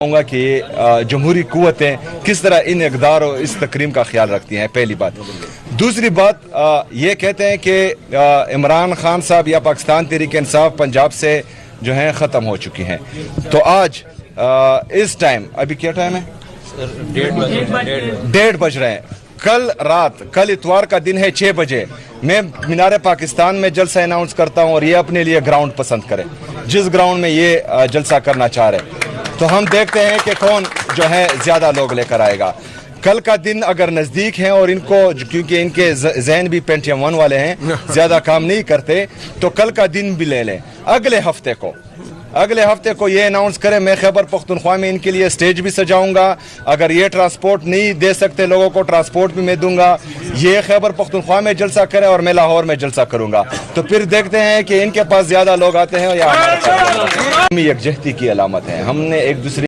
कहूँगा कि जमहूरी कुव्वतें किस तरह इन इक़दार और इस तकरीम का ख्याल रखती हैं, पहली बात। दूसरी बात, ये कहते हैं कि इमरान खान साहब या पाकिस्तान तहरीक इंसाफ पंजाब से जो हैं ख़त्म हो चुकी हैं। तो आज इस टाइम, अभी क्या टाइम है? 1:30 बज रहे हैं। कल इतवार का दिन है, 6 बजे मैं मीनार पाकिस्तान में जलसा अनाउंस करता हूँ और ये अपने लिए ग्राउंड पसंद करें, जिस ग्राउंड में ये जलसा करना चाह रहे। तो हम देखते हैं कि कौन जो है ज्यादा लोग लेकर आएगा। कल का दिन अगर नजदीक है और इनको, क्योंकि इनके जहन भी पेंटियम 1 वाले हैं, ज्यादा काम नहीं करते, तो कल का दिन भी ले लें। अगले हफ्ते को ये अनाउंस करें, मैं खैबर पख्तूनख्वा में इनके लिए स्टेज भी सजाऊंगा। अगर ये ट्रांसपोर्ट नहीं दे सकते लोगों को, ट्रांसपोर्ट भी मैं दूंगा। ये खैबर पख्तूनख्वा में जलसा करें और मैं लाहौर में जलसा करूंगा। तो फिर देखते हैं कि इनके पास ज्यादा लोग आते हैं या हमारे पास। यकजहती की अलामत है। हमने एक दूसरे